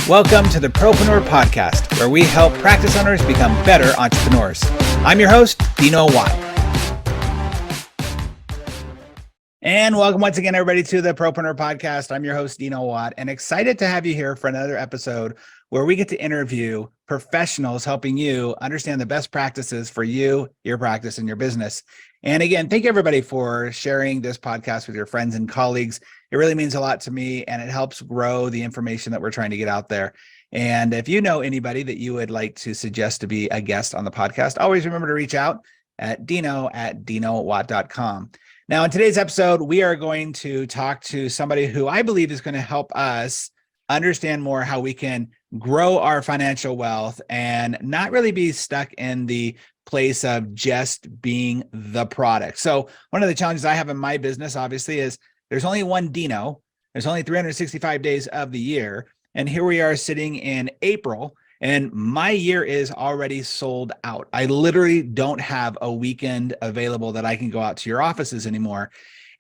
Welcome to the Propreneur Podcast, where we help practice owners become better entrepreneurs. I'm your host, Dino Watt. And welcome once again, everybody, to the Propreneur Podcast. I'm your host, Dino Watt, and excited to have you here for another episode where we get to interview professionals helping you understand the best practices for you, your practice, and your business. And again, thank you, everybody, for sharing this podcast with your friends and colleagues. It really means a lot to me, and it helps grow the information that we're trying to get out there. And if you know anybody that you would like to suggest to be a guest on the podcast, always remember to reach out at dino@dinowatt.com. Now, in today's episode, we are going to talk to somebody who I believe is going to help us understand more how we can grow our financial wealth and not really be stuck in the place of just being the product. So one of the challenges I have in my business, obviously, is there's only one Dino. There's only 365 days of the year. And here we are sitting in April, and my year is already sold out. I literally don't have a weekend available that I can go out to your offices anymore.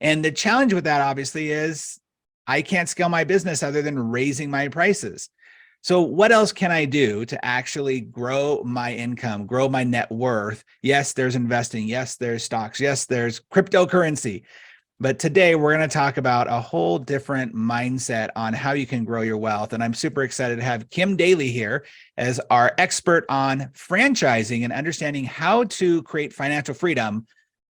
And the challenge with that, obviously, is I can't scale my business other than raising my prices. So what else can I do to actually grow my income, grow my net worth? Yes, there's investing. Yes, there's stocks. Yes, there's cryptocurrency. But today we're going to talk about a whole different mindset on how you can grow your wealth. And I'm super excited to have Kim Daly here as our expert on franchising and understanding how to create financial freedom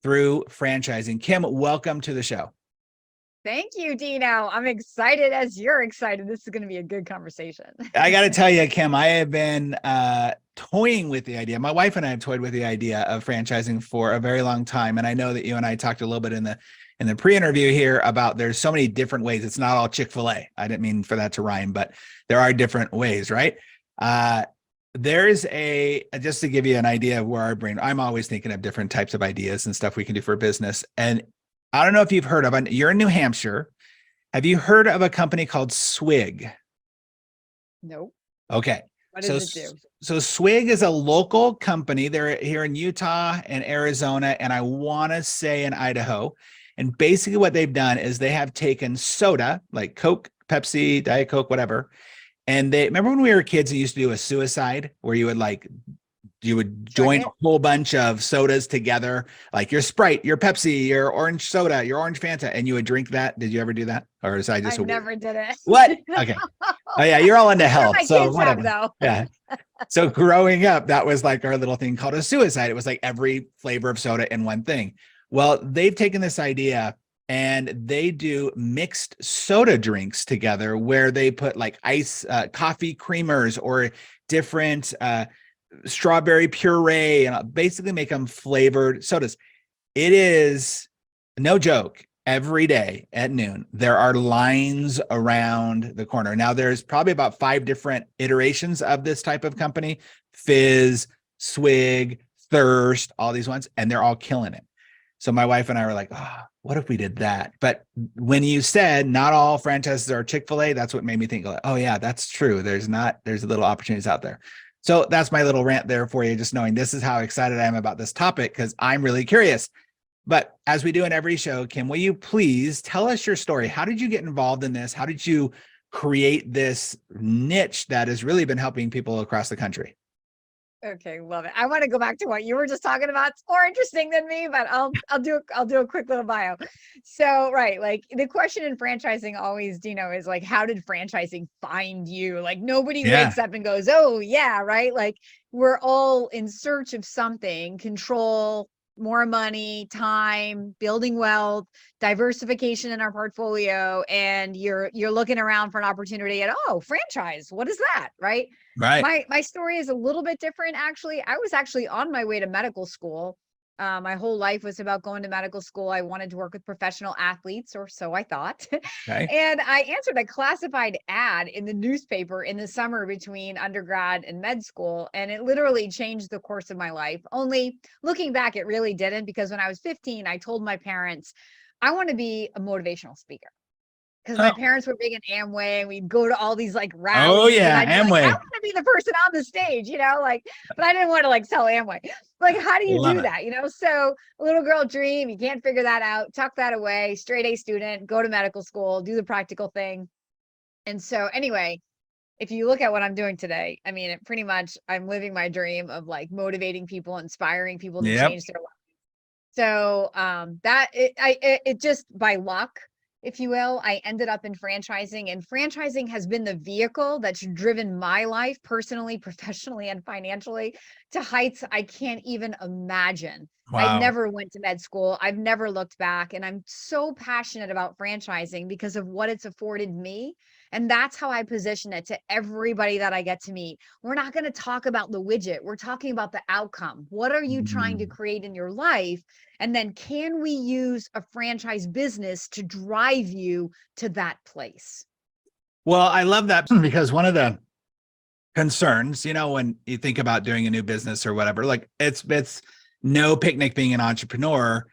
through franchising. Kim, welcome to the show. Thank you, Dino. I'm excited as you're excited. This is going to be a good conversation. I got to tell you, Kim, I have been toying with the idea. My wife and I have toyed with the idea of franchising for a very long time. And I know that you and I talked a little bit in the pre-interview here about there's so many different ways. It's not all Chick-fil-A. I didn't mean for that to rhyme, but there are different ways, right? There's just to give you an idea of where our brain, I'm always thinking of different types of ideas and stuff we can do for business. And I don't know if you've heard of, you're in New Hampshire. Have you heard of a company called Swig? Nope. Okay. What does it do? So Swig is a local company. They're here in Utah and Arizona, and I want to say in Idaho. And basically what they've done is they have taken soda, like Coke, Pepsi, Diet Coke, whatever. And they remember when we were kids, you used to do a suicide where you would join a whole bunch of sodas together, like your Sprite, your Pepsi, your orange soda, your orange Fanta, and you would drink that. Did you ever do that? Or is I just never did it. What? Okay. Oh yeah, you're all into health. My so kids whatever. Have, though. Yeah. So growing up, that was like our little thing called a suicide. It was like every flavor of soda in one thing. Well, they've taken this idea and they do mixed soda drinks together where they put like ice, coffee creamers or different strawberry puree and basically make them flavored sodas. It is no joke. Every day at noon, there are lines around the corner. Now there's probably about 5 different iterations of this type of company: Fizz, Swig, Thirst, all these ones, and they're all killing it. So my wife and I were like, what if we did that? But when you said not all franchises are Chick-fil-A, that's what made me think, oh yeah, that's true. There's little opportunities out there. So that's my little rant there for you, just knowing this is how excited I am about this topic because I'm really curious. But as we do in every show, Kim, will you please tell us your story? How did you get involved in this? How did you create this niche that has really been helping people across the country? Okay, love it. I want to go back to what you were just talking about. It's more interesting than me, but I'll do a quick little bio. So, right, like the question in franchising always, Dino, is like, how did franchising find you? Like nobody wakes up and goes, oh yeah, right? Like we're all in search of something, control, more money, time, building wealth, diversification in our portfolio, and you're looking around for an opportunity and franchise. What is that? Right. My story is a little bit different. Actually, I was actually on my way to medical school. My whole life was about going to medical school. I wanted to work with professional athletes, or so I thought. Okay. And I answered a classified ad in the newspaper in the summer between undergrad and med school. And it literally changed the course of my life. Only looking back, it really didn't, because when I was 15, I told my parents, I want to be a motivational speaker. Because my parents were big in Amway, and we'd go to all these like rallies. Oh yeah, Amway. Like, I want to be the person on the stage, but I didn't want to like sell Amway. Like, how do you do that? So a little girl dream, you can't figure that out, tuck that away, straight A student, go to medical school, do the practical thing. And so anyway, if you look at what I'm doing today, I mean, pretty much I'm living my dream of like motivating people, inspiring people to Yep. change their life. So it just by luck, if you will, I ended up in franchising, and franchising has been the vehicle that's driven my life personally, professionally, and financially to heights I can't even imagine. I Wow. never went to med school. I've never looked back, and I'm so passionate about franchising because of what it's afforded me. And that's how I position it to everybody that I get to meet. We're not going to talk about the widget. We're talking about the outcome. What are you trying to Mm. create in your life? And then can we use a franchise business to drive you to that place? Well, I love that because one of the concerns, when you think about doing a new business or whatever, like it's no picnic being an entrepreneur.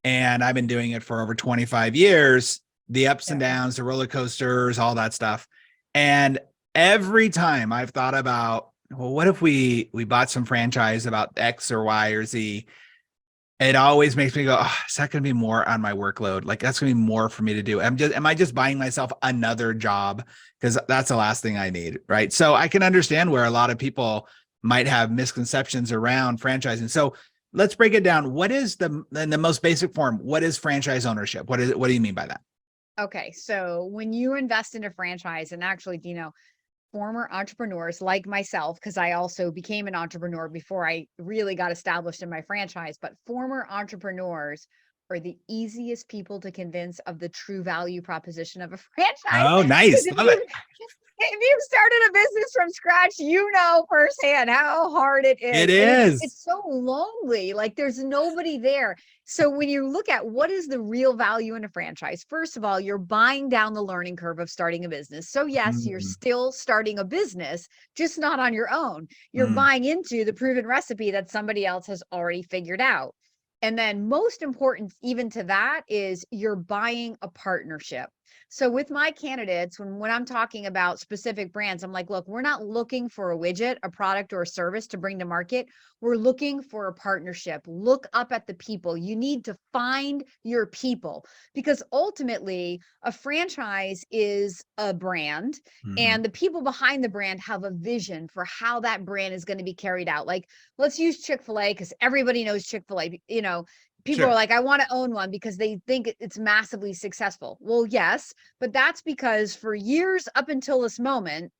And I've been doing it for over 25 years, the ups and Yeah. downs, the roller coasters, all that stuff. And every time I've thought about, well, what if we bought some franchise about X or Y or Z? It always makes me go, oh, is that going to be more on my workload? Like that's going to be more for me to do. Am I just buying myself another job? Because that's the last thing I need. Right. So I can understand where a lot of people might have misconceptions around franchising. So let's break it down. What is in the most basic form? What is franchise ownership? What do you mean by that? Okay. So when you invest in a franchise, and actually, former entrepreneurs like myself, because I also became an entrepreneur before I really got established in my franchise, but former entrepreneurs are the easiest people to convince of the true value proposition of a franchise. Oh, Because nice. Love it. if you've started a business from scratch, you know firsthand how hard it It is. And is. it's so lonely. Like there's nobody there. So when you look at what is the real value in a franchise, first of all, you're buying down the learning curve of starting a business. So yes, you're Mm, still starting a business, just not on your own. You're mm, buying into the proven recipe that somebody else has already figured out. And then most important, even to that, is you're buying a partnership. So with my candidates, when I'm talking about specific brands, I'm like, look, we're not looking for a widget, a product, or a service to bring to market. We're looking for a partnership. Look up at the people. You need to find your people, because ultimately a franchise is a brand, mhm. and the people behind the brand have a vision for how that brand is going to be carried out. Like let's use Chick-fil-A because everybody knows Chick-fil-A. People are Sure. like, I want to own one because they think it's massively successful. Well, yes, but that's because for years up until this moment,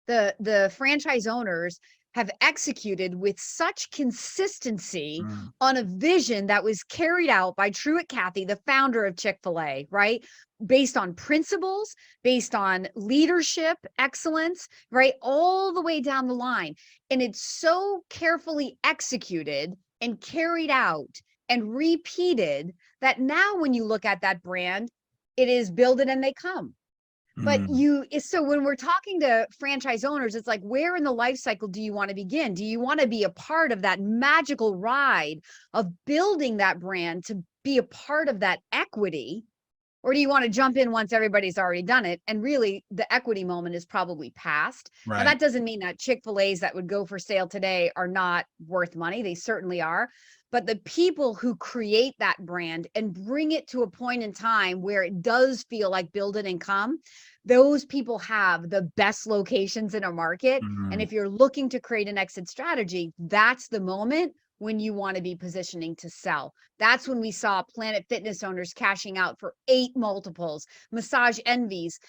the franchise owners have executed with such consistency Mm, on a vision that was carried out by Truett Cathy, the founder of Chick-fil-A, right? Based on principles, based on leadership, excellence, right? All the way down the line. And it's so carefully executed and carried out and repeated that now when you look at that brand, it is build it and they come. But mm, so when we're talking to franchise owners, it's like, where in the life cycle do you want to begin? Do you want to be a part of that magical ride of building that brand to be a part of that equity? Or do you want to jump in once everybody's already done it? And really, the equity moment is probably past. Now, right. that doesn't mean that Chick-fil-A's that would go for sale today are not worth money. They certainly are. But the people who create that brand and bring it to a point in time where it does feel like build it and come, those people have the best locations in a market. And Mm, if you're looking to create an exit strategy, that's the moment when you want to be positioning to sell. That's when we saw Planet Fitness owners cashing out for 8 multiples, Massage Envies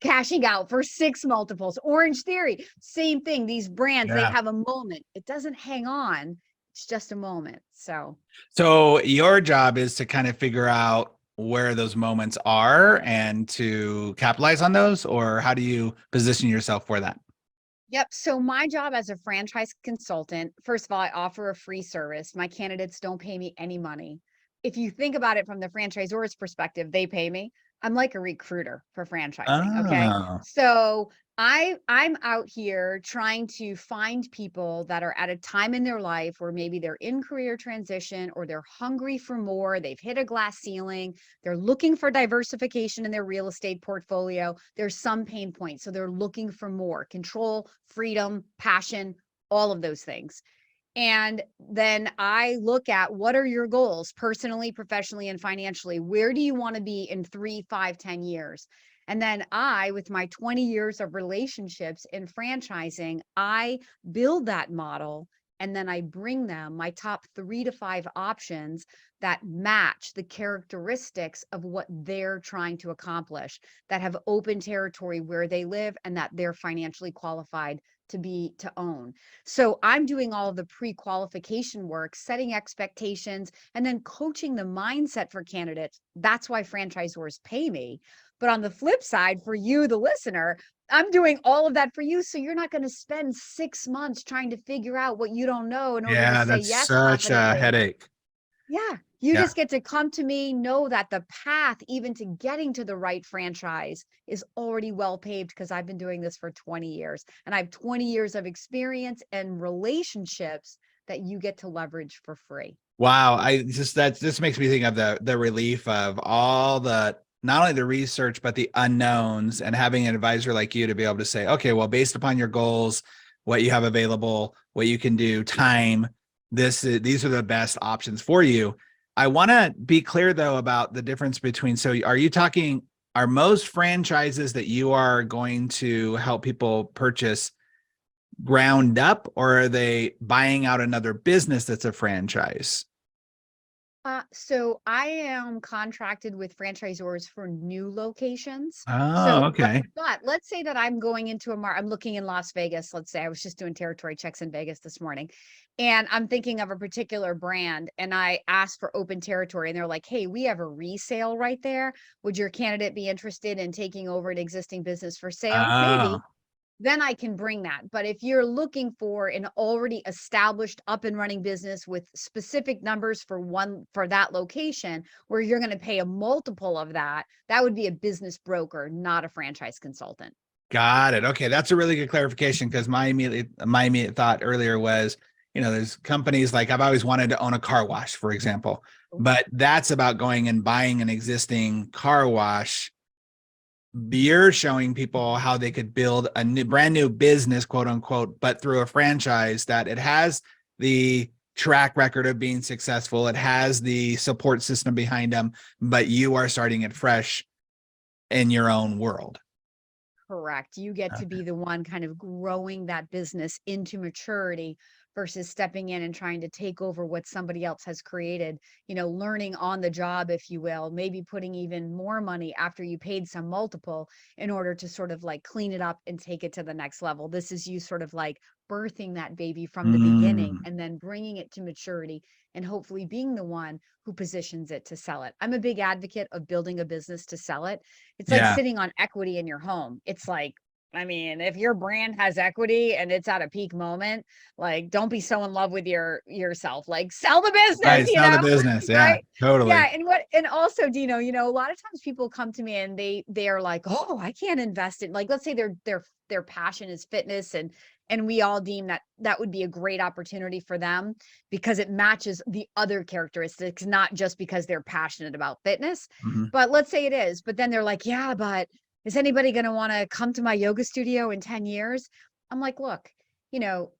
cashing out for 6 multiples, Orange Theory, same thing. These brands, they yeah. have a moment. It doesn't hang on. It's just a moment. So So your job is to kind of figure out where those moments are and to capitalize on those, or how do you position yourself for that? yep. So my job as a franchise consultant, first of all, I offer a free service. My candidates don't pay me any money. If you think about it from the franchisor's perspective, they pay me. I'm like a recruiter for franchising. Okay. Oh, So I'm out here trying to find people that are at a time in their life where maybe they're in career transition or they're hungry for more, they've hit a glass ceiling, they're looking for diversification in their real estate portfolio. There's some pain points. So they're looking for more control, freedom, passion, all of those things. And then I look at what are your goals personally, professionally, and financially? Where do you want to be in 3, 5, 10 years? And then with my 20 years of relationships in franchising, I build that model and then I bring them my top 3 to 5 options that match the characteristics of what they're trying to accomplish, that have open territory where they live and that they're financially qualified to own. So I'm doing all of the pre-qualification work, setting expectations, and then coaching the mindset for candidates. That's why franchisors pay me. But on the flip side, for you, the listener, I'm doing all of that for you. So you're not going to spend 6 months trying to figure out what you don't know in order to Yeah, say that's yes such a confidently. headache. Yeah. You Yeah. just get to come to me, know that the path even to getting to the right franchise is already well paved because I've been doing this for 20 years and I have 20 years of experience and relationships that you get to leverage for free. Wow. This makes me think of the relief of all the, not only the research, but the unknowns, and having an advisor like you to be able to say, okay, well, based upon your goals, what you have available, what you can do, time, these are the best options for you. I want to be clear though about the difference between, so are most franchises that you are going to help people purchase ground up, or are they buying out another business that's a franchise? So I am contracted with franchisors for new locations. Oh, So, okay. but let's say that I'm going into I'm looking in Las Vegas. Let's say I was just doing territory checks in Vegas this morning, and I'm thinking of a particular brand, and I asked for open territory, and they're like, "Hey, we have a resale right there. Would your candidate be interested in taking over an existing business for sale?" Oh, Maybe. Then I can bring that. But if you're looking for an already established up and running business with specific numbers for that location where you're going to pay a multiple of that, that would be a business broker, not a franchise consultant. got it. Okay, that's a really good clarification, because my immediate thought earlier was, there's companies like, I've always wanted to own a car wash, for example, but that's about going and buying an existing car wash. You're showing people how they could build a brand new business, quote unquote, but through a franchise that it has the track record of being successful. It has the support system behind them, but you are starting it fresh in your own world. Correct. You get to Okay. be the one kind of growing that business into maturity versus stepping in and trying to take over what somebody else has created, learning on the job, if you will, maybe putting even more money after you paid some multiple in order to sort of like clean it up and take it to the next level. This is you sort of like birthing that baby from the beginning Mm, and then bringing it to maturity and hopefully being the one who positions it to sell it. I'm a big advocate of building a business to sell it. It's like yeah. sitting on equity in your home. It's like, I mean, if your brand has equity and it's at a peak moment, like don't be so in love with yourself. Like sell the business, Right. Sell the business. Yeah, right? totally. Yeah, and also, Dino, a lot of times people come to me and they are like, "Oh, I can't invest in," like let's say their passion is fitness and we all deem that that would be a great opportunity for them because it matches the other characteristics, not just because they're passionate about fitness. Mhm. But let's say it is, but then they're like, "Yeah, but is anybody going to want to come to my yoga studio in 10 years?" I'm like, "Look, you know,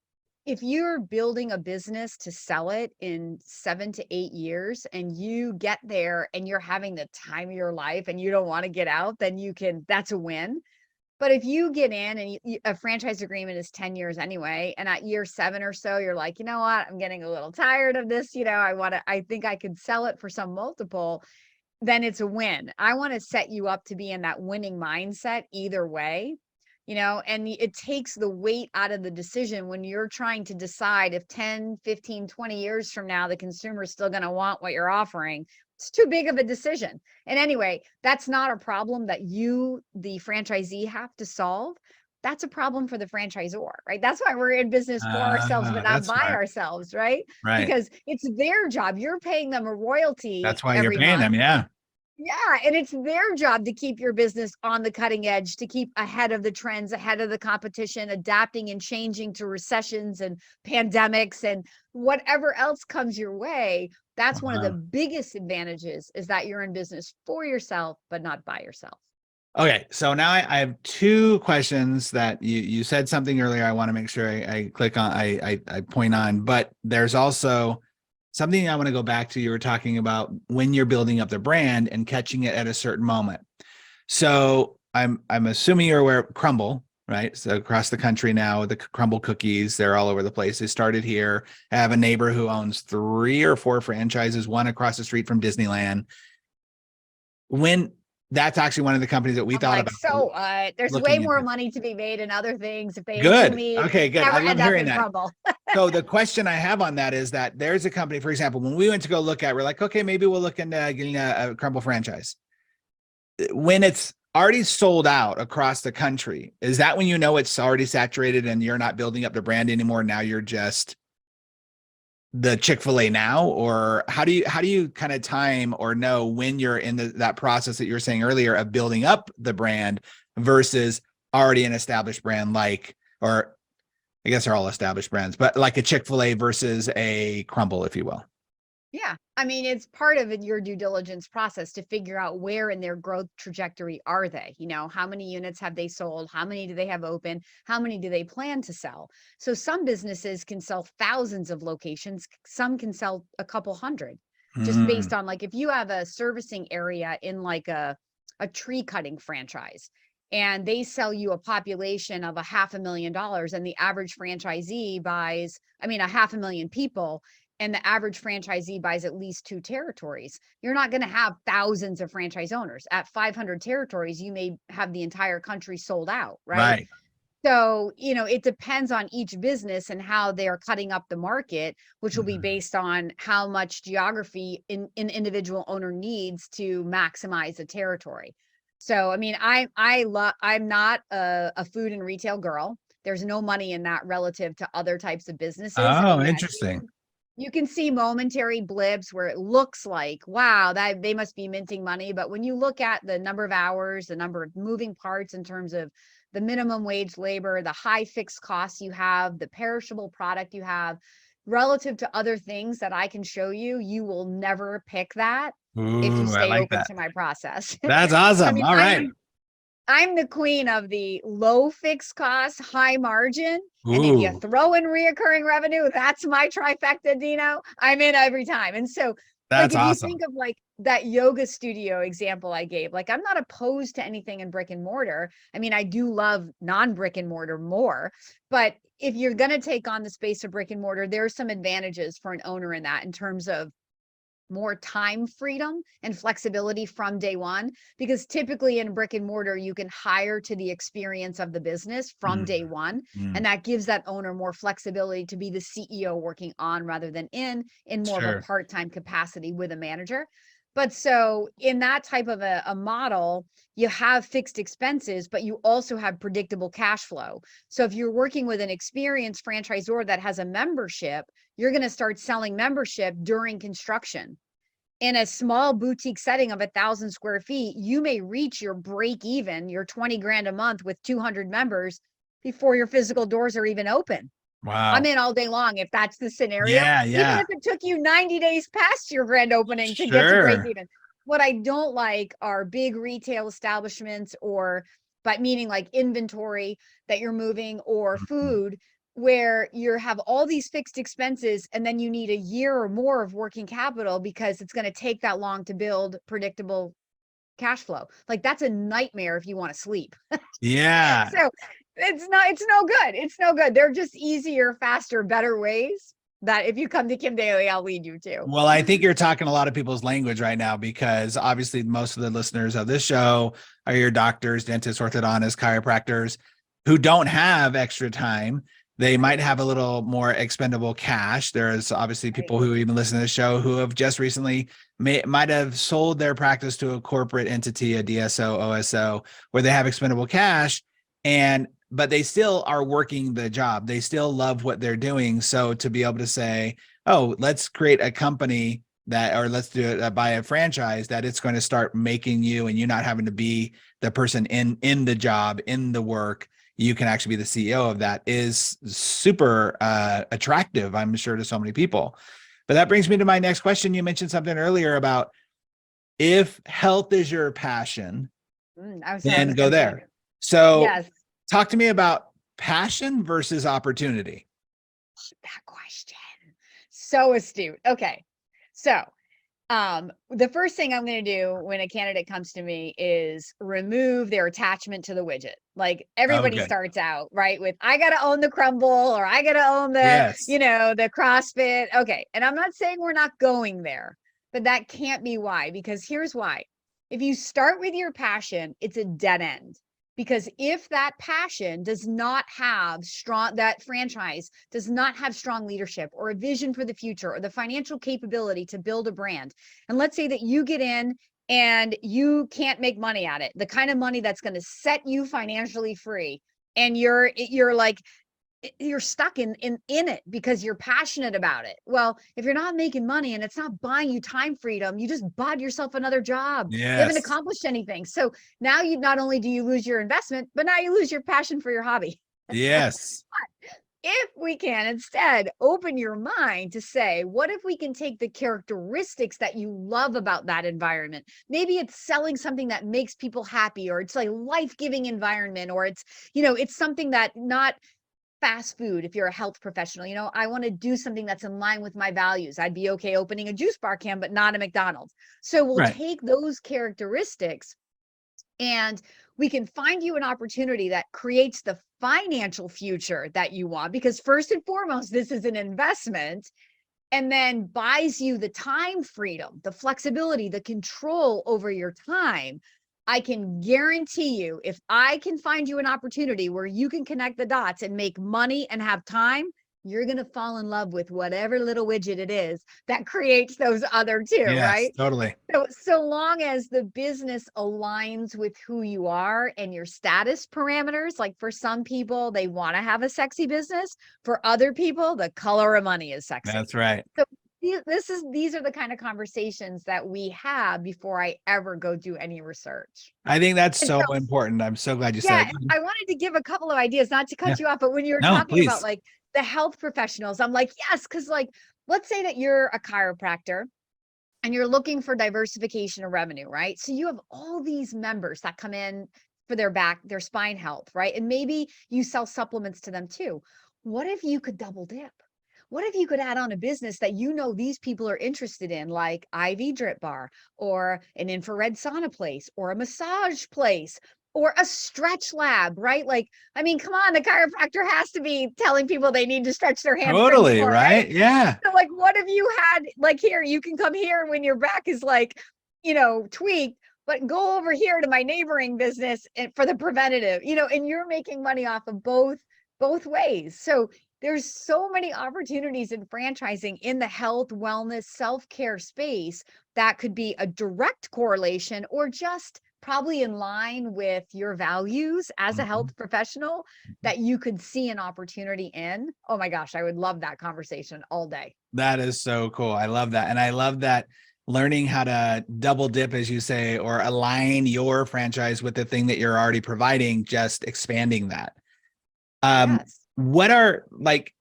if you're building a business to sell it in 7 to 8 years and you get there and you're having the time of your life and you don't want to get out, then that's a win. But if you get in and a franchise agreement is 10 years anyway, and at year 7 or so, you're like, you know what, I'm getting a little tired of this. I think I could sell it for some multiple, then it's a win. I want to set you up to be in that winning mindset either way, and it takes the weight out of the decision when you're trying to decide if 10, 15, 20 years from now, the consumer is still going to want what you're offering. It's too big of a decision. And anyway, that's not a problem that you, the franchisee, have to solve. That's a problem for the franchisor, right? That's why we're in business for ourselves, but not That's by smart. ourselves, right? Right. Because it's their job. You're paying them a royalty That's why you're every paying them. month. Yeah. Yeah, and it's their job to keep your business on the cutting edge, to keep ahead of the trends, ahead of the competition, adapting and changing to recessions and pandemics and whatever else comes your way. That's one of the Wow. biggest advantages is that you're in business for yourself, but not by yourself. Okay, so now I have two questions that you said something earlier. I want to make sure I click on, I point on, but there's also something I want to go back to. You were talking about when you're building up the brand and catching it at a certain moment. So I'm assuming you're aware of Crumble, right? So across the country now, the Crumble cookies, they're all over the place. They started here. I have a neighbor who owns 3 or 4 franchises, one across the street from Disneyland. When that's actually one of the companies that we I'm thought like, about so there's way looking more into. money to be made in other things if they do Good. me, Okay, good. I never love end up hearing in that. Crumble. So the question I have on that is that there's a company, for example, when we went to go look at, we're like, okay, maybe we'll look into getting a Crumble franchise. When it's already sold out across the country, is that when you know it's already saturated and you're not building up the brand anymore? Now you're just the Chick-fil-A now, or how do you kind of time or know when you're in that process that you were saying earlier of building up the brand versus already an established brand, like, or I guess they're all established brands, but like a Chick-fil-A versus a Crumble, if you will. Yeah. I mean, it's part of your due diligence process to figure out where in their growth trajectory are they? You know, how many units have they sold? How many do they have open? How many do they plan to sell? So some businesses can sell thousands of locations, some can sell a couple hundred, just based Mm. on like if you have a servicing area in like a tree cutting franchise and they sell you a population of $500,000 and the average franchisee buys, I mean, 500,000 people and the average franchisee buys at least 2 territories. You're not going to have thousands of franchise owners. At 500 territories, you may have the entire country sold out, right? Right. So, you know, it depends on each business and how they are cutting up the market, which will be based on how much geography an individual owner needs to maximize a territory. So, I mean, I'm not a food and retail girl. There's no money in that relative to other types of businesses. I Oh, mean, yes, interesting. you can see momentary blips where it looks like, wow, that they must be minting money. But when you look at the number of hours, the number of moving parts in terms of the minimum wage labor, the high fixed costs you have, the perishable product you have, relative to other things that I can show you, you will never pick that if you Ooh, I stay like open that. to my process. That's I awesome. mean, All right. I'm the queen of the low fixed cost, high margin. And if you Ooh, throw in reoccurring revenue, that's my trifecta, Dino. I'm in every time. And so, like, that's if you awesome. think of like that yoga studio example I gave, like, I'm not opposed to anything in brick and mortar. I mean, I do love non brick and mortar more. But if you're going to take on the space of brick and mortar, there are some advantages for an owner in that in terms of more time freedom and flexibility from day one, because typically in brick and mortar you can hire to the experience of the business from day Mm, one, mm, and that gives that owner more flexibility to be the CEO working on rather than in more of a sure. part-time capacity with a manager. But so in that type of a model, you have fixed expenses, but you also have predictable cash flow. So if you're working with an experienced franchisor that has a membership, you're going to start selling membership during construction. In a small boutique setting of 1,000 square feet, you may reach your break even, your 20 grand a month with 200 members before your physical doors are even open. I'm Wow. in all day long if that's the scenario, Yeah, even yeah. if it took you 90 days past your grand opening to get to break Sure. even. What I don't like are big retail establishments, or, but meaning like inventory that you're moving, or Mhm. food, where you have all these fixed expenses and then you need a year or more of working capital because it's going to take that long to build predictable cash flow. Like, that's a nightmare if you want to sleep. Yeah. So it's no good. It's no good. They're just easier, faster, better ways that if you come to Kim Daly, I'll lead you to. Well, I think you're talking a lot of people's language right now, because obviously most of the listeners of this show are your doctors, dentists, orthodontists, chiropractors who don't have extra time. They might Right. have a little more expendable cash. There's obviously Right. people who even listen to the show who have just recently might have sold their practice to a corporate entity, a DSO, OSO, where they have expendable cash, and but they still are working the job. They still love what they're doing. So to be able to say, oh, let's create a company that, or let's do it, buy a franchise that it's going to start making you, and you not having to be the person in the job, in the work. You can actually be the CEO of that, is super attractive, I'm sure, to so many people. But that brings me to my next question. You mentioned something earlier about if health is your passion, I then was go going to say, there. So yes, talk to me about passion versus opportunity. that question. So astute. Okay. So The first thing I'm going to do when a candidate comes to me is remove their attachment to the widget. Like everybody Okay. starts out, right, with I got to own the crumble, or I got to own the, Yes. the CrossFit. Okay. And I'm not saying we're not going there, but that can't be why, because here's why. If you start with your passion, it's a dead end. Because if that passion does not have strong, that franchise does not have strong leadership or a vision for the future or the financial capability to build a brand, and let's say that you get in and you can't make money at it, the kind of money that's going to set you financially free, and you're like, you're stuck in it because you're passionate about it. Well, if you're not making money and it's not buying you time freedom, you just bought yourself another job. You haven't Yes. accomplished anything. So now you not only do you lose your investment, but now you lose your passion for your hobby. Yes. If we can instead open your mind to say, what if we can take the characteristics that you love about that environment? Maybe it's selling something that makes people happy, or it's like life-giving environment, or it's something that not fast food. If you're a health professional, I want to do something that's in line with my values. I'd be okay opening a juice bar can, but not a McDonald's. So we'll Right. take those characteristics and we can find you an opportunity that creates the financial future that you want, because first and foremost, this is an investment, and then buys you the time freedom, the flexibility, the control over your time. I can guarantee you, if I can find you an opportunity where you can connect the dots and make money and have time, you're going to fall in love with whatever little widget it is that creates those other two, Yes, right? totally. So long as the business aligns with who you are and your status parameters, like for some people, they want to have a sexy business. For other people, the color of money is sexy. That's right. So these are the kind of conversations that we have before I ever go do any research. I think that's And so so, important. I'm so glad you said yeah, it. I wanted to give a couple of ideas, not to Yeah. cut you off, but when you were No, talking about please. like the health professionals, I'm like, yes, because like, let's say that you're a chiropractor and you're looking for diversification of revenue, right? So you have all these members that come in for their spine health, right? And maybe you sell supplements to them too. What if you could double dip? What if you could add on a business that these people are interested in, like IV drip bar, or an infrared sauna place, or a massage place, or a stretch lab, right? Like, I mean, come on, the chiropractor has to be telling people they need to stretch their hamstrings Totally, more, right? right? Yeah. So like, what if you had like, here, you can come here when your back is like, tweaked, but go over here to my neighboring business and for the preventative, and you're making money off of both ways. So there's so many opportunities in franchising in the health, wellness, self-care space that could be a direct correlation, or just probably in line with your values as a Mhm. health professional, that you could see an opportunity in. Oh my gosh, I would love that conversation all day. That is so cool. I love that. And I love that learning how to double dip, as you say, or align your franchise with the thing that you're already providing, just expanding that. Yes. What are like,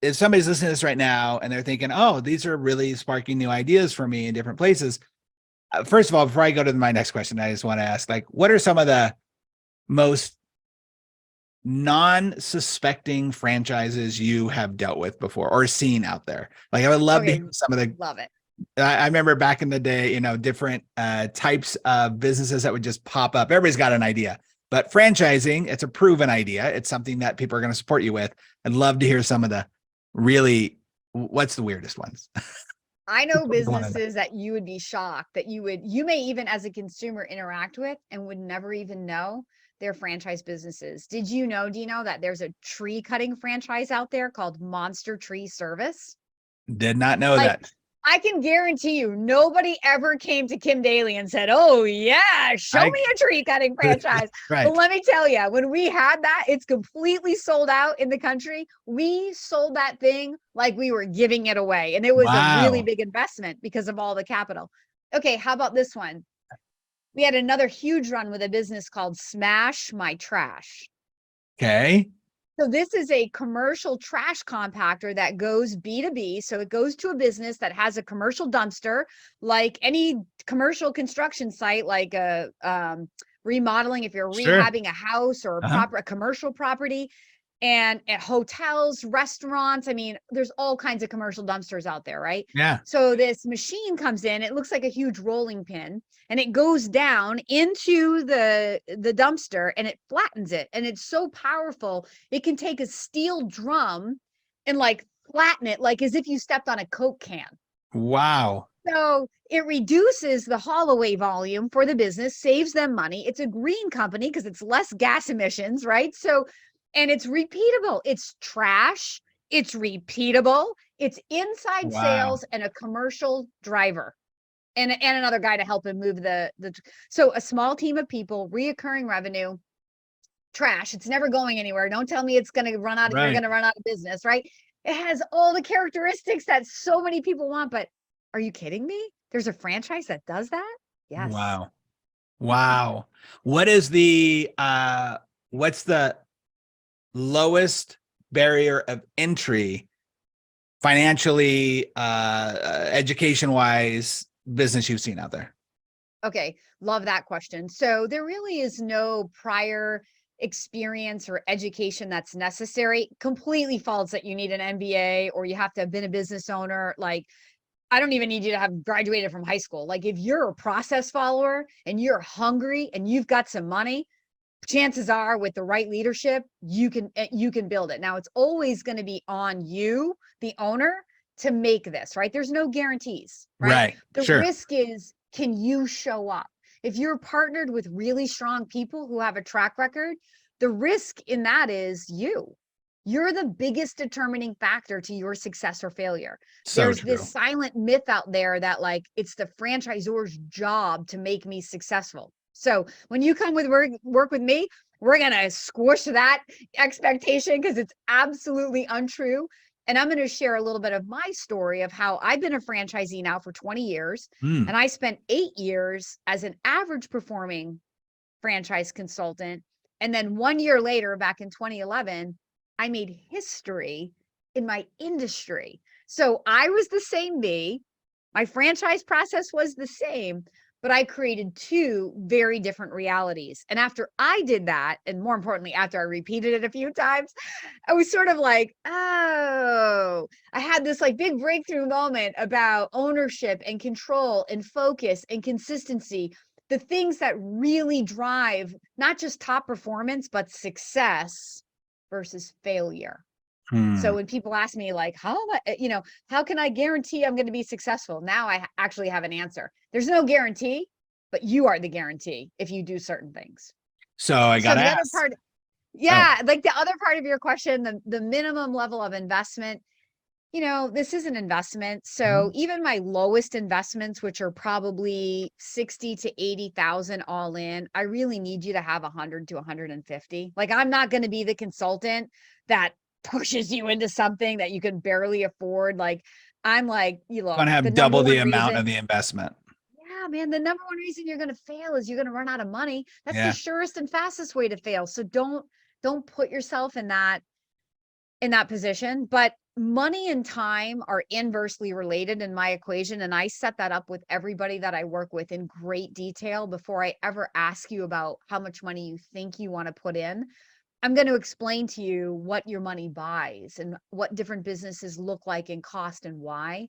if somebody's listening to this right now and they're thinking, oh, these are really sparking new ideas for me in different places. First of all, before I go to my next question, I just want to ask, like, what are some of the most non-suspecting franchises you have dealt with before or seen out there? Like, I would love to Okay. hear some of the, Love it. I remember back in the day, different types of businesses that would just pop up. Everybody's got an idea, but franchising, it's a proven idea. It's something that people are going to support you with. I'd love to hear some of the really, what's the weirdest ones? I know Wanna know. businesses that you would be shocked that you may even as a consumer interact with and would never even know they're franchise businesses. Did you know, Dino, that there's a tree cutting franchise out there called Monster Tree Service? Did not know Like, that. I can guarantee you, nobody ever came to Kim Daly and said, "Oh yeah, show I me a tree cutting franchise." But right. let me tell you, when we had that, it's completely sold out in the country. We sold that thing like we were giving it away, and it was a really Wow. big investment because of all the capital. Okay, how about this one? We had another huge run with a business called Smash My Trash. Okay. So this is a commercial trash compactor that goes B2B. So it goes to a business that has a commercial dumpster, like any commercial construction site, like a remodeling, if you're Sure. rehabbing a house or Uh-huh. a commercial property. and at hotels, restaurants. I mean, there's all kinds of commercial dumpsters out there, right? Yeah. So this machine comes in, it looks like a huge rolling pin, and it goes down into the dumpster and it flattens it. And it's so powerful, it can take a steel drum and like flatten it like as if you stepped on a Coke can. Wow. So it reduces the haul away volume for the business, saves them money. It's a green company because it's less gas emissions, right? So, and it's repeatable. It's trash. It's repeatable. It's inside Wow. sales and a commercial driver and another guy to help him move so a small team of people, reoccurring revenue, trash. It's never going anywhere. Don't tell me it's going to run out. You're Right. going to run out of business, right? It has all the characteristics that so many people want, but are you kidding me? There's a franchise that does that? Yes. Wow. Wow. What is the what's the lowest barrier of entry financially, education wise business you've seen out there? Okay. Love that question. So there really is no prior experience or education that's necessary. Completely false that you need an MBA or you have to have been a business owner. Like, I don't even need you to have graduated from high school. Like, if you're a process follower and you're hungry and you've got some money, chances are with the right leadership, you can build it. Now, it's always going to be on you, the owner, to make this, right? There's no guarantees, right? Right. The Sure. risk is, can you show up? If you're partnered with really strong people who have a track record, the risk in that is you're the biggest determining factor to your success or failure. So There's true. this silent myth out there that like it's the franchisor's job to make me successful. So when you come with work with me, we're going to squish that expectation because it's absolutely untrue. And I'm going to share a little bit of my story of how I've been a franchisee now for 20 years. Mm. And I spent 8 years as an average performing franchise consultant. And then 1 year later, back in 2011, I made history in my industry. So I was the same me. My franchise process was the same, but I created two very different realities. And after I did that, and more importantly, after I repeated it a few times, I was sort of like, oh, I had this like big breakthrough moment about ownership and control and focus and consistency, the things that really drive not just top performance, but success versus failure. So Hmm. when people ask me like, how am I, how can I guarantee I'm going to be successful? Now I actually have an answer. There's no guarantee, but you are the guarantee if you do certain things. So I So got to the other ask. part, Oh, yeah, like the other part of your question, the minimum level of investment, this is an investment. So mhm. even my lowest investments, which are probably 60 to 80,000 all in, I really need you to have 100 to 150. Like, I'm not going to be the consultant that pushes you into something that you can barely afford. Like, I'm like, you look, Going to the have number double the one amount of reason, the investment. yeah, man, the number one reason you're going to fail is you're going to run out of money. That's the Yeah. surest and fastest way to fail. So don't put yourself in that position. But money and time are inversely related in my equation. And I set that up with everybody that I work with in great detail before I ever ask you about how much money you think you want to put in. I'm going to explain to you what your money buys and what different businesses look like in cost and why.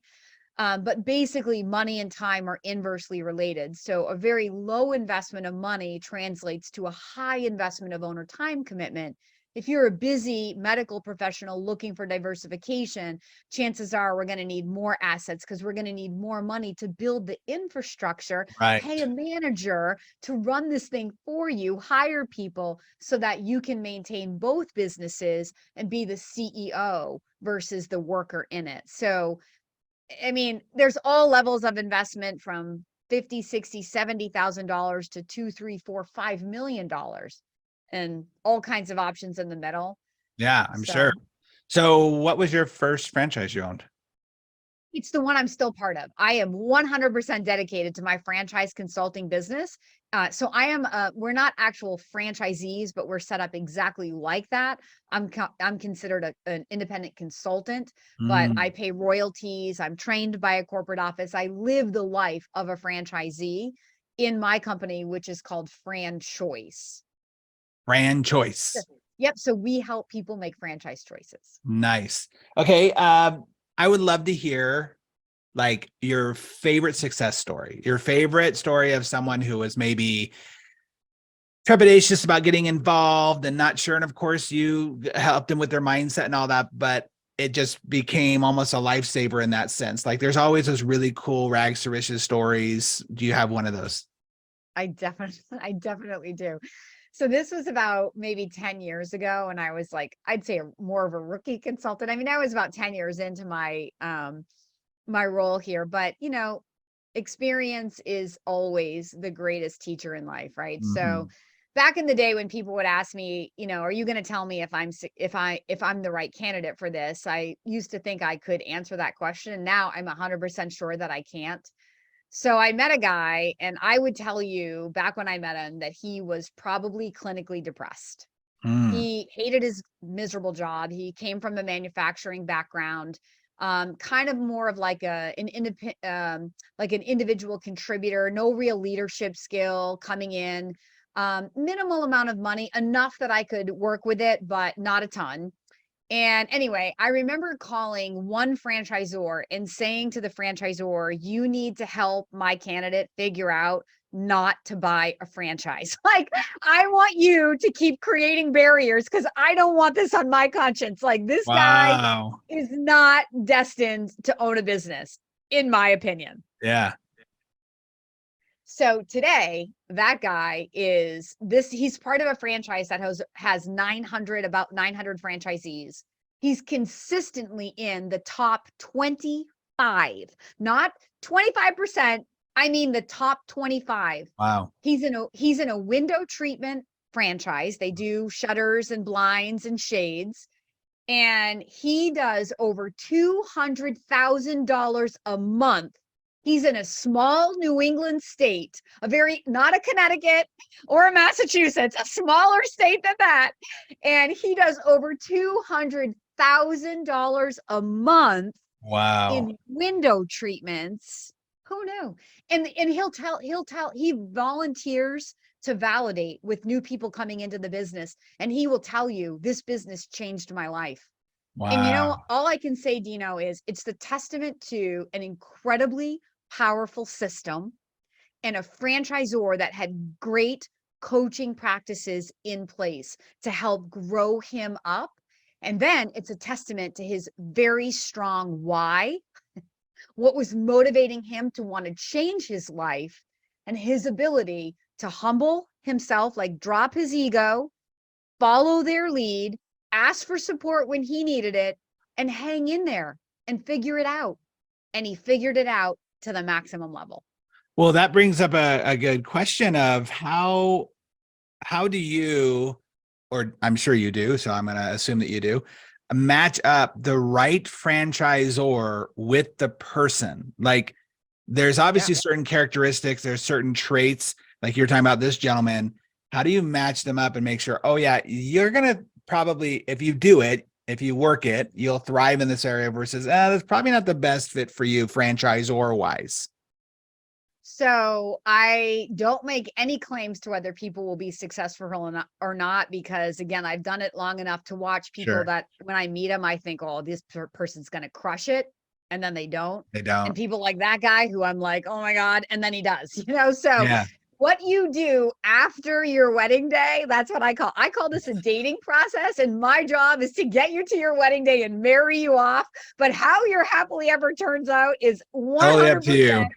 But basically, money and time are inversely related. So a very low investment of money translates to a high investment of owner time commitment. If you're a busy medical professional looking for diversification, chances are we're going to need more assets because we're going to need more money to build the infrastructure, pay Right. a manager to run this thing for you, hire people so that you can maintain both businesses and be the CEO versus the worker in it. So I mean, there's all levels of investment from 50, 60, $70,000 to two, three, four, $5 million and all kinds of options in the middle. Yeah, I'm sure. So So what was your first franchise you owned? it's the one I'm still part of. I am 100% dedicated to my franchise consulting business. So we're not actual franchisees, but we're set up exactly like that. I'm considered an independent consultant, but I Mm. pay royalties. I'm trained by a corporate office. I live the life of a franchisee in my company, which is called Fran Choice. Brand choice. Yep. So we help people make franchise choices. Nice. Okay. I would love to hear like your favorite success story, your favorite story of someone who was maybe trepidatious about getting involved and not sure. And of course, you helped them with their mindset and all that, but it just became almost a lifesaver in that sense. Like there's always those really cool rags to riches stories. Do you have one of those? I definitely do. So this was about maybe 10 years ago. And I was like, I'd say more of a rookie consultant. I mean, I was about 10 years into my role here, but experience is always the greatest teacher in life, right? Mm-hmm. So back in the day when people would ask me, are you going to tell me if I'm the right candidate for this? I used to think I could answer that question. And now I'm 100% sure that I can't. So I met a guy, and I would tell you back when I met him that he was probably clinically depressed. Mm. He hated his miserable job. He came from a manufacturing background, kind of more of like like an individual contributor, no real leadership skill coming in, minimal amount of money, enough that I could work with it, but not a ton. And anyway, I remember calling one franchisor and saying to the franchisor, you need to help my candidate figure out not to buy a franchise. Like, I want you to keep creating barriers because I don't want this on my conscience. Like, this guy Wow. is not destined to own a business, in my opinion. Yeah. So today, that guy he's part of a franchise that has about 900 franchisees. He's consistently in the top 25, not 25%. I mean, the top 25. Wow. He's in a window treatment franchise. They do shutters and blinds and shades. And he does over $200,000 a month. He's in a small New England state, not a Connecticut or a Massachusetts, a smaller state than that. And he does over $200,000 a month Wow. in window treatments. Who knew? And he volunteers to validate with new people coming into the business. And he will tell you, this business changed my life. And Wow. all I can say, Dino, is it's the testament to an incredibly powerful system and a franchisor that had great coaching practices in place to help grow him up. And then it's a testament to his very strong why, what was motivating him to want to change his life, and his ability to humble himself, like drop his ego, follow their lead, ask for support when he needed it, and hang in there and figure it out. And he figured it out to the maximum level. Well, that brings up a good question of how do you, or I'm sure you do, so I'm going to assume that you do, match up the right franchisor with the person. Like there's obviously certain characteristics, there's certain traits, like you're talking about this gentleman. How do you match them up and make sure, oh yeah, you're going to probably, if you do it, if you work it, you'll thrive in this area versus, that's probably not the best fit for you franchisor wise. So I don't make any claims to whether people will be successful or not, because again, I've done it long enough to watch people that when I meet them, I think, oh, this person's going to crush it. And then they don't. They don't. And people like that guy who I'm like, oh my God. And then he does, so Yeah. what you do after your wedding day, that's what I call this a dating process. And my job is to get you to your wedding day and marry you off. But how your happily ever turns out is 100% Totally up to you.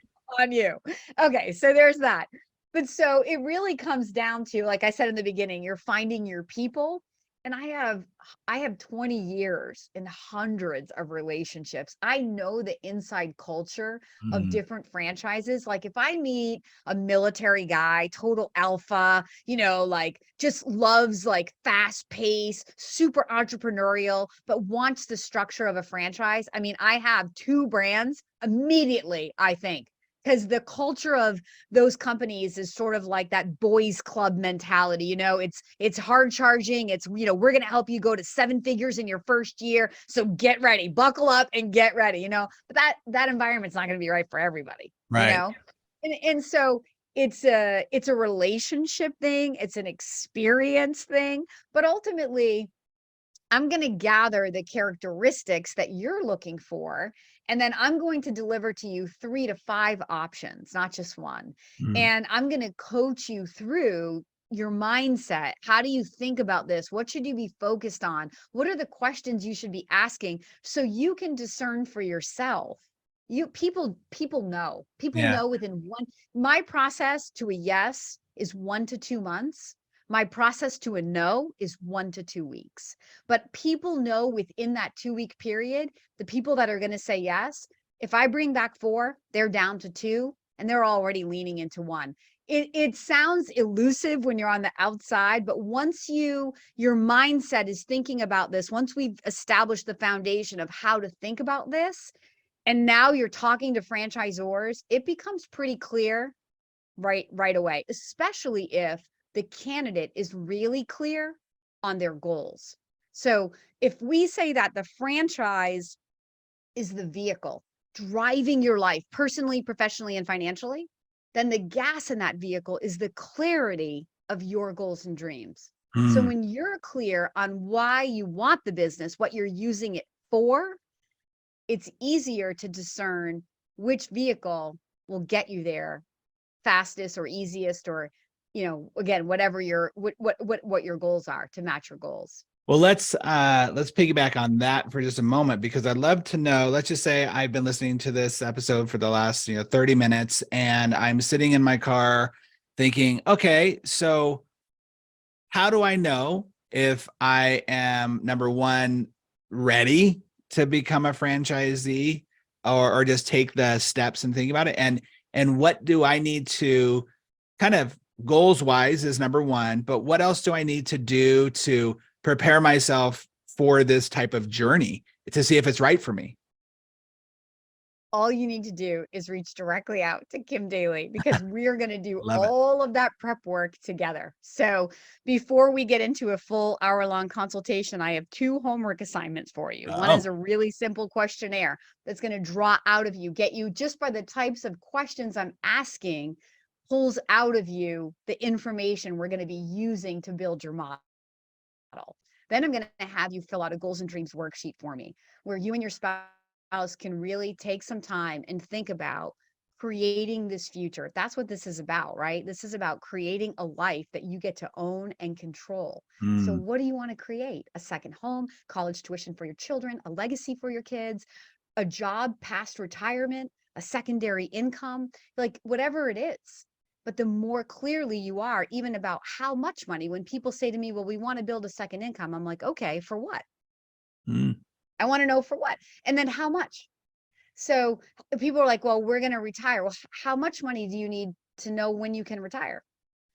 on you. Okay, so there's that. But so it really comes down to, like I said in the beginning, you're finding your people. And I have 20 years and hundreds of relationships. I know the inside culture of different franchises. Like if I meet a military guy, total alpha, like just loves like fast pace, super entrepreneurial, but wants the structure of a franchise. I mean, I have two brands immediately, I think, because the culture of those companies is sort of like that boys club mentality. It's hard charging. It's, we're going to help you go to 7 figures in your first year. So get ready, buckle up and get ready, but that environment's not going to be right for everybody, Right. And so it's a relationship thing, it's an experience thing, but ultimately I'm going to gather the characteristics that you're looking for, and then I'm going to deliver to you 3 to 5 options, not just one. Mm. And I'm going to coach you through your mindset. How do you think about this? What should you be focused on? What are the questions you should be asking so you can discern for yourself? People know. People Yeah. know within one. My process to a yes is 1 to 2 months. My process to a no is 1 to 2 weeks. But people know within that 2-week period, the people that are going to say yes, if I bring back 4, they're down to 2 and they're already leaning into 1. It sounds elusive when you're on the outside, but once your mindset is thinking about this, once we've established the foundation of how to think about this, and now you're talking to franchisors, it becomes pretty clear right away, especially if the candidate is really clear on their goals. So if we say that the franchise is the vehicle driving your life personally, professionally, and financially, then the gas in that vehicle is the clarity of your goals and dreams. So Mm. when you're clear on why you want the business, what you're using it for, it's easier to discern which vehicle will get you there fastest or easiest, or again, whatever what your goals are to match your goals. Well, let's piggyback on that for just a moment, because I'd love to know, let's just say I've been listening to this episode for the last 30 minutes, and I'm sitting in my car thinking, okay, so how do I know if I am, number one, ready to become a franchisee, or just take the steps and think about it? And what do I need to kind of, goals wise is number one, but what else do I need to do to prepare myself for this type of journey to see if it's right for me? All you need to do is reach directly out to Kim Daly, because we're going to do Love it. all of that prep work together. So before we get into a full hour-long consultation, I have 2 homework assignments for you. One is Oh. a really simple questionnaire that's going to draw out of you, get you, just by the types of questions I'm asking, pulls out of you the information we're going to be using to build your model. Then I'm going to have you fill out a goals and dreams worksheet for me, where you and your spouse can really take some time and think about creating this future. That's what this is about, right? This is about creating a life that you get to own and control. So Mm. what do you want to create? A second home, college tuition for your children, a legacy for your kids, a job past retirement, a secondary income, like whatever it is. But the more clearly you are, even about how much money, when people say to me, well, we want to build a second income, I'm like, okay, for what? Mm. I want to know for what? And then how much? So people are like, well, we're going to retire. Well, how much money do you need to know when you can retire?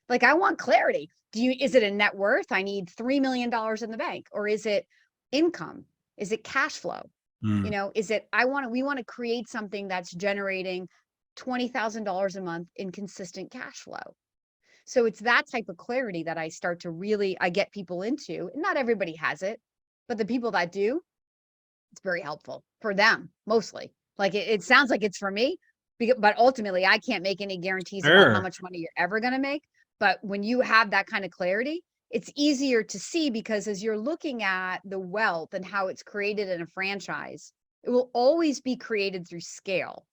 Like, I want clarity. Is it a net worth? I need $3 million in the bank, or is it income? Is it cash flow? Mm. Is it, we want to create something that's generating $20,000 a month in consistent cash flow. So it's that type of clarity that I get people into. Not everybody has it, but the people that do, it's very helpful for them mostly. Like it sounds like it's for me, but ultimately I can't make any guarantees about how Sure. much money you're ever going to make. But when you have that kind of clarity, it's easier to see, because as you're looking at the wealth and how it's created in a franchise, it will always be created through scale.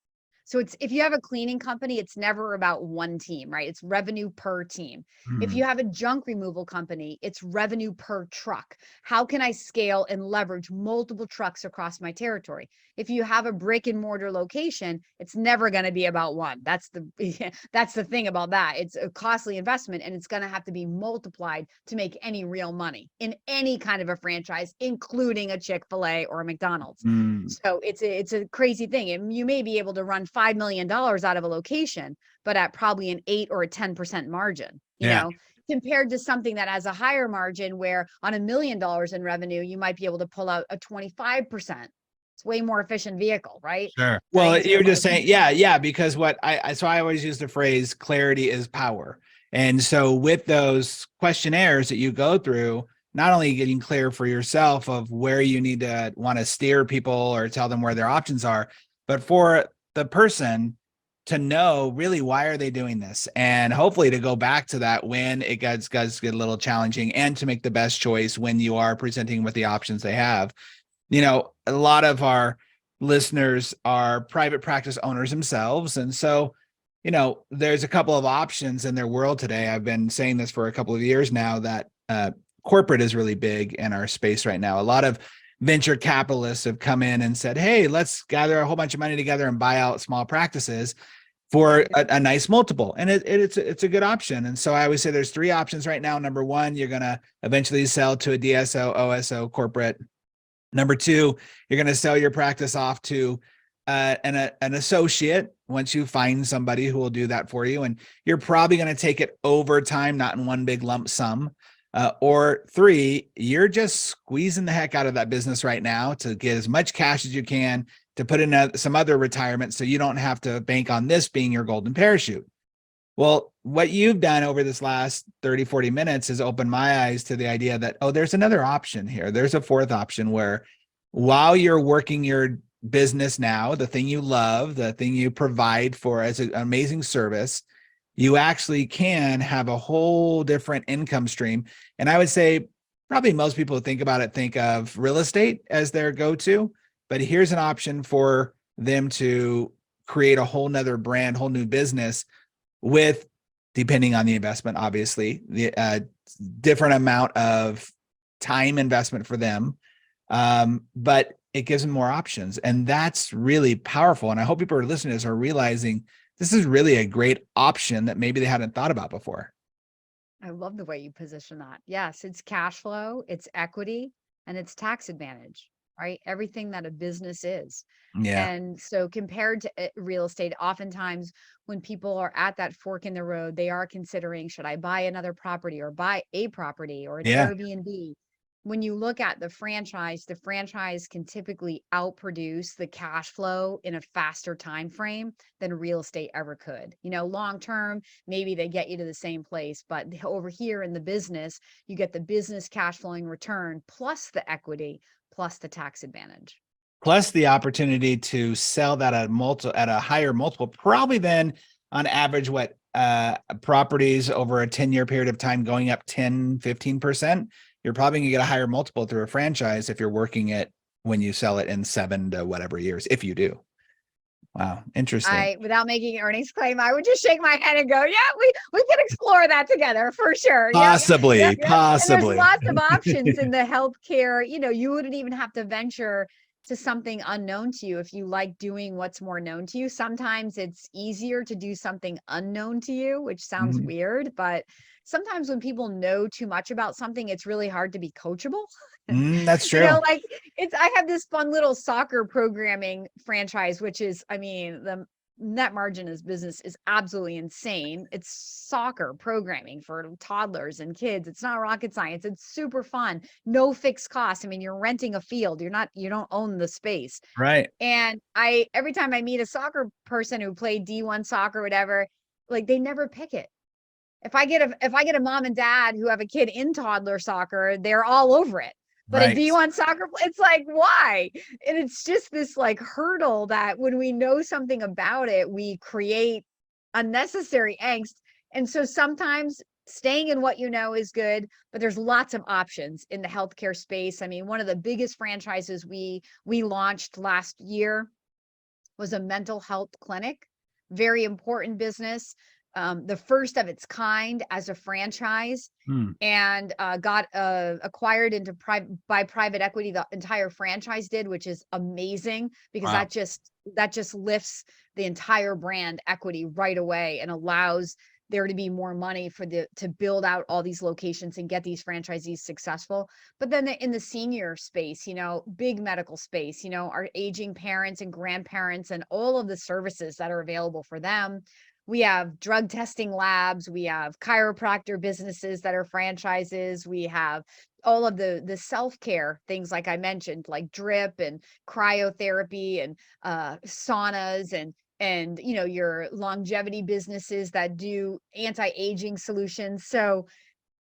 So if you have a cleaning company, it's never about one team, right? It's revenue per team. If Mm. you have a junk removal company, it's revenue per truck. How can I scale and leverage multiple trucks across my territory? If you have a brick and mortar location, it's never going to be about one. That's the thing about that. It's a costly investment, and it's going to have to be multiplied to make any real money in any kind of a franchise, including a Chick-fil-A or a McDonald's. Mm. So it's a crazy thing. And you may be able to run $5 million out of a location, but at probably an 8 or a 10% margin, Yeah. compared to something that has a higher margin, where on $1 million in revenue, you might be able to pull out a 25%. It's way more efficient vehicle, right? Sure. That Well, answer your you're just question? saying, yeah, because so I always use the phrase clarity is power. And so with those questionnaires that you go through, not only getting clear for yourself of where you need to want to steer people or tell them where their options are, but for the person, to know really why are they doing this, and hopefully to go back to that when it gets get a little challenging, and to make the best choice when you are presenting with the options they have. A lot of our listeners are private practice owners themselves, and so there's a couple of options in their world today. I've been saying this for a couple of years now, that corporate is really big in our space right now. A lot of venture capitalists have come in and said, hey, let's gather a whole bunch of money together and buy out small practices for a nice multiple. And it's a good option. And so I always say there's three options right now. Number one, you're going to eventually sell to a DSO, OSO, corporate. Number two, you're going to sell your practice off to an associate once you find somebody who will do that for you. And you're probably going to take it over time, not in one big lump sum. Or three, you're just squeezing the heck out of that business right now to get as much cash as you can to put in some other retirement, so you don't have to bank on this being your golden parachute. Well, what you've done over this last 30, 40 minutes has opened my eyes to the idea that, oh, there's another option here. There's a fourth option where while you're working your business now, the thing you love, the thing you provide for as an amazing service, you actually can have a whole different income stream. And I would say probably most people who think about it think of real estate as their go-to, but here's an option for them to create a whole nother brand, whole new business with, depending on the investment, obviously, the different amount of time investment for them. But it gives them more options. And that's really powerful. And I hope people who are listening to this are realizing this is really a great option that maybe they hadn't thought about before. I love the way you position that. Yes, it's cash flow, it's equity, and it's tax advantage, right? Everything that a business is. Yeah. And so compared to real estate, oftentimes when people are at that fork in the road, they are considering, should I buy another property or buy a property or an Yeah. Airbnb? When you look at the franchise can typically outproduce the cash flow in a faster time frame than real estate ever could. Long term, maybe they get you to the same place, but over here in the business, you get the business cash flowing return plus the equity plus the tax advantage. Plus the opportunity to sell that at a higher multiple, probably than on average what properties over a 10-year period of time going up 10, 15%. You're probably gonna get a higher multiple through a franchise if you're working it when you sell it in 7 to whatever years, if you do. Wow, interesting. Without making an earnings claim, I would just shake my head and go, yeah, we can explore that together for sure. Possibly. Yep. And there's Possibly. lots of options in the healthcare. You wouldn't even have to venture to something unknown to you if you like doing what's more known to you. Sometimes it's easier to do something unknown to you, which sounds Mhm. weird, but sometimes when people know too much about something, it's really hard to be coachable. That's true. Like I have this fun little soccer programming franchise, which is, the net margin as business is absolutely insane. It's soccer programming for toddlers and kids. It's not rocket science. It's super fun. No fixed costs. You're renting a field. You don't own the space. Right. And every time I meet a soccer person who played D1 soccer, whatever, like they never pick it. If I get a mom and dad who have a kid in toddler soccer, they're all over it. But a Right. D1 soccer, it's like, why? And it's just this like hurdle that when we know something about it, we create unnecessary angst. And so sometimes staying in what you know is good, but there's lots of options in the healthcare space. One of the biggest franchises we launched last year was a mental health clinic, very important business. The first of its kind as a franchise, and got acquired by private equity. The entire franchise did, which is amazing because Wow. that just lifts the entire brand equity right away and allows there to be more money to build out all these locations and get these franchisees successful. But then in the senior space, big medical space, our aging parents and grandparents and all of the services that are available for them. We have drug testing labs. We have chiropractor businesses that are franchises. We have all of the self-care things, like I mentioned, like drip and cryotherapy and saunas and your longevity businesses that do anti-aging solutions. So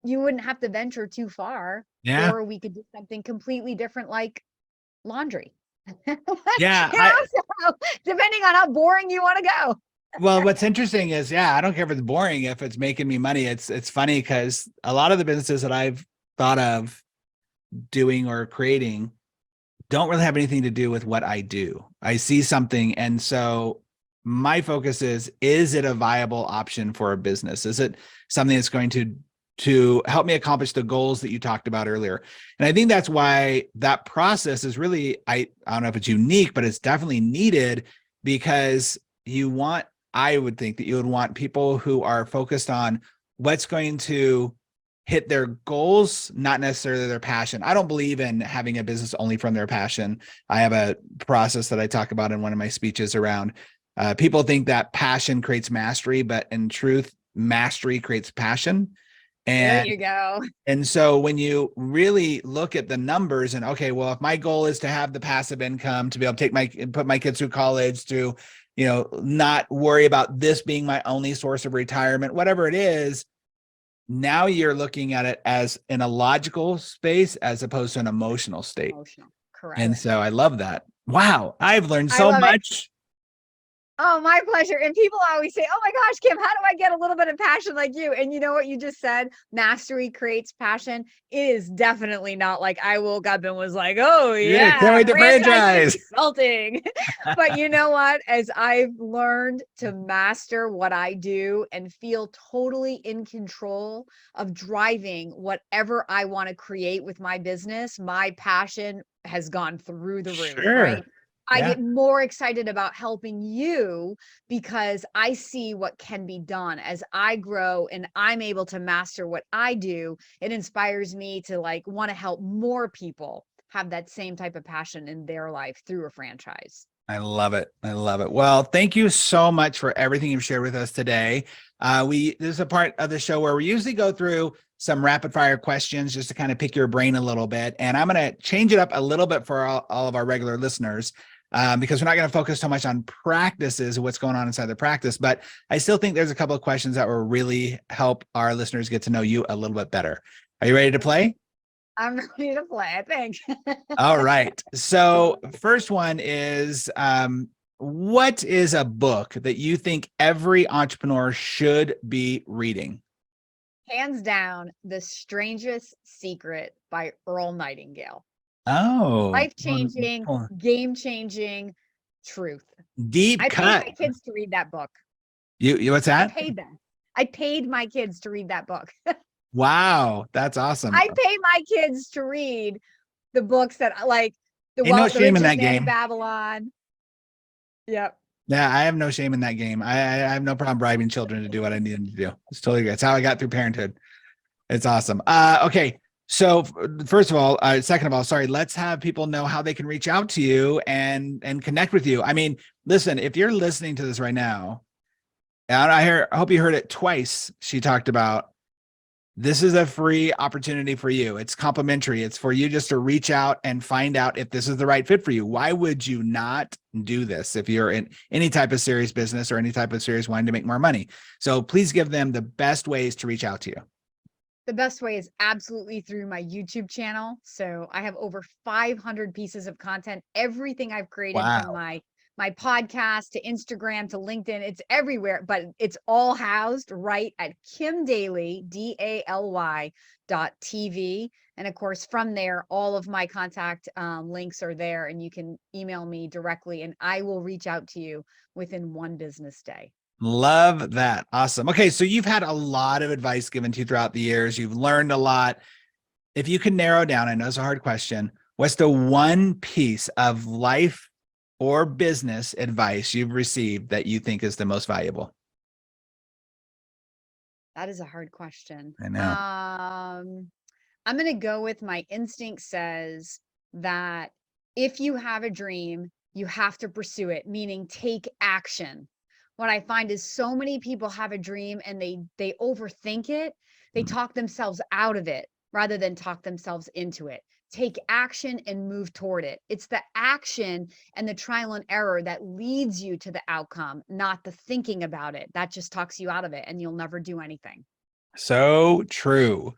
you wouldn't have to venture too far, Yeah. or we could do something completely different like laundry. Yeah. So depending on how boring you want to go. Well, what's interesting is, yeah, I don't care if it's boring, if it's making me money. It's funny because a lot of the businesses that I've thought of doing or creating don't really have anything to do with what I do. I see something. And so my focus is it a viable option for a business? Is it something that's going to help me accomplish the goals that you talked about earlier? And I think that's why that process is really, I don't know if it's unique, but it's definitely needed, because I would think that you would want people who are focused on what's going to hit their goals, not necessarily their passion. I don't believe in having a business only from their passion. I have a process that I talk about in one of my speeches around people think that passion creates mastery, but in truth, mastery creates passion. There And you go. and so when you really look at the numbers and, okay, well, if my goal is to have the passive income, to be able to put my kids through college, to, not worry about this being my only source of retirement, whatever it is, now you're looking at it as in a logical space as opposed to an emotional state. Emotional. And Correct. so I love that. Wow. I've learned I so love it. much. Oh, my pleasure. And people always say, "Oh my gosh, Kim, how do I get a little bit of passion like you?" And you know what you just said? Mastery creates passion. It is definitely not like I woke up and was like, "Oh Yeah. Can't yeah, wait to franchise franchise. consulting." But you know what? As I've learned to master what I do and feel totally in control of driving whatever I want to create with my business, my passion has gone through the roof, right? Sure. I Yeah. get more excited about helping you because I see what can be done as I grow and I'm able to master what I do. It inspires me to like want to help more people have that same type of passion in their life through a franchise. I love it. I love it. Well, thank you so much for everything you've shared with us today. This is a part of the show where we usually go through some rapid fire questions just to kind of pick your brain a little bit. And I'm going to change it up a little bit for all of our regular listeners, because we're not going to focus so much on practices and what's going on inside the practice. But I still think there's a couple of questions that will really help our listeners get to know you a little bit better. Are you ready to play? I'm ready to play, I think. All right. So first one is, what is a book that you think every entrepreneur should be reading? Hands down, The Strangest Secret by Earl Nightingale. Oh, Life-changing, game-changing truth. deep I paid cut. my kids to read that book. What's I that? paid them. I paid my kids to read that book. Wow, that's awesome. I pay my kids to read the books that like Ain't no The shame in Richest that Man in game. Babylon. Yep. Yeah, I have no shame in that game. I have no problem bribing children to do what I need them to do. It's totally good. It's how I got through parenthood. It's awesome. Okay. So first of all, second of all, sorry, let's have people know how they can reach out to you and connect with you. I mean, listen, if you're listening to this right now, and I hope you heard it twice. She talked about, this is a free opportunity for you. It's complimentary. It's for you just to reach out and find out if this is the right fit for you. Why would you not do this if you're in any type of serious business or any type of serious wanting to make more money? So please give them the best ways to reach out to you. The best way is absolutely through my YouTube channel. So I have over 500 pieces of content. Everything I've created from Wow. my podcast to Instagram to LinkedIn, it's everywhere, but it's all housed right at Kim Daly, DALY.TV. And of course, from there, all of my contact links are there, and you can email me directly, and I will reach out to you within one business day. Love that. Awesome. Okay. So you've had a lot of advice given to you throughout the years. You've learned a lot. If you can narrow down, I know it's a hard question, what's the one piece of life or business advice you've received that you think is the most valuable? That is a hard question. I know. I'm going to go with my instinct says that if you have a dream, you have to pursue it, meaning take action. What I find is so many people have a dream and they overthink it. They talk themselves out of it rather than talk themselves into it. Take action and move toward it. It's the action and the trial and error that leads you to the outcome, not the thinking about it. That just talks you out of it and you'll never do anything. So true.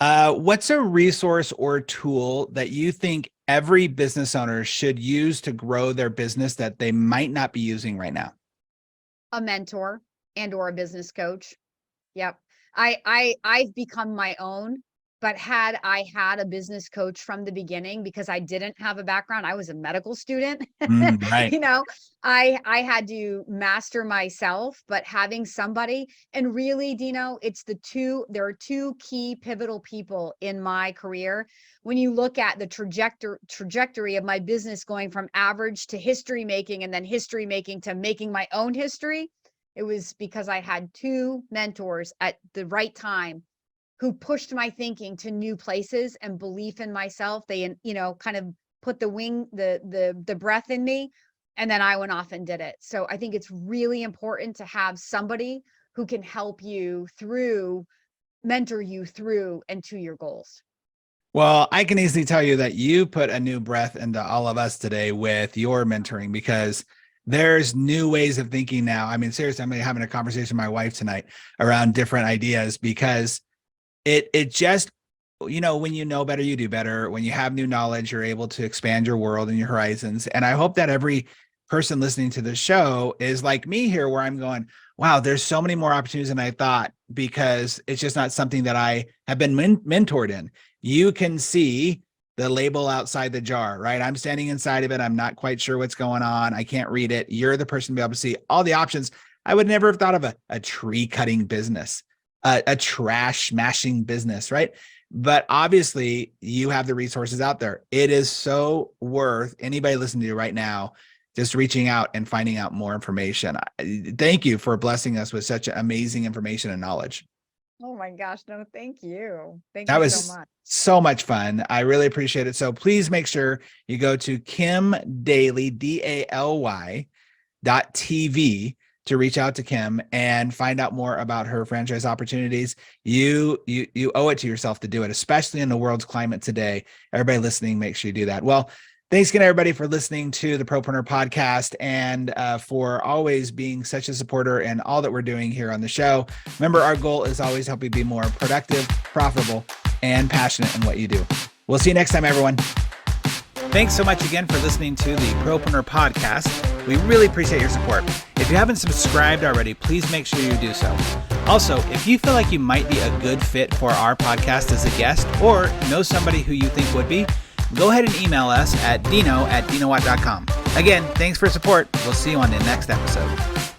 What's a resource or tool that you think every business owner should use to grow their business that they might not be using right now? a mentor and or a business coach. Yep. I've become my own, but had I had a business coach from the beginning, because I didn't have a background, I was a medical student. Right. You know, I had to master myself, but having somebody, and really, Dino, there are two key pivotal people in my career. When you look at the trajectory of my business going from average to history making, and then history making to making my own history, it was because I had two mentors at the right time who pushed my thinking to new places and belief in myself. They, kind of put the breath in me, and then I went off and did it. So I think it's really important to have somebody who can help you through, mentor you through and to your goals. Well, I can easily tell you that you put a new breath into all of us today with your mentoring, because there's new ways of thinking now. I mean, seriously, I'm having a conversation with my wife tonight around different ideas, because it just, when you know better, you do better. When you have new knowledge, you're able to expand your world and your horizons. And I hope that every person listening to the show is like me here, where I'm going, wow, there's so many more opportunities than I thought, because it's just not something that I have been mentored in. You can see the label outside the jar, right? I'm standing inside of it. I'm not quite sure what's going on. I can't read it. You're the person to be able to see all the options. I would never have thought of a tree cutting business, a trash smashing business, right? But obviously you have the resources out there. It is so worth anybody listening to you right now just reaching out and finding out more information. Thank you for blessing us with such amazing information and knowledge. Oh my gosh, no, thank you. Thank That you so was much. so much fun. I really appreciate it. So please make sure you go to Kim Daly, DALY.TV, to reach out to Kim and find out more about her franchise opportunities. You owe it to yourself to do it, especially in the world's climate today. Everybody listening, make sure you do that. Well, thanks again, everybody, for listening to the Propreneur Podcast, and for always being such a supporter in all that we're doing here on the show. Remember, our goal is always help you be more productive, profitable, and passionate in what you do. We'll see you next time, everyone. Thanks so much again for listening to the Propreneur Podcast. We really appreciate your support. If you haven't subscribed already, please make sure you do so. Also, if you feel like you might be a good fit for our podcast as a guest, or know somebody who you think would be, go ahead and email us at dino@dinowatt.com. Again, thanks for support. We'll see you on the next episode.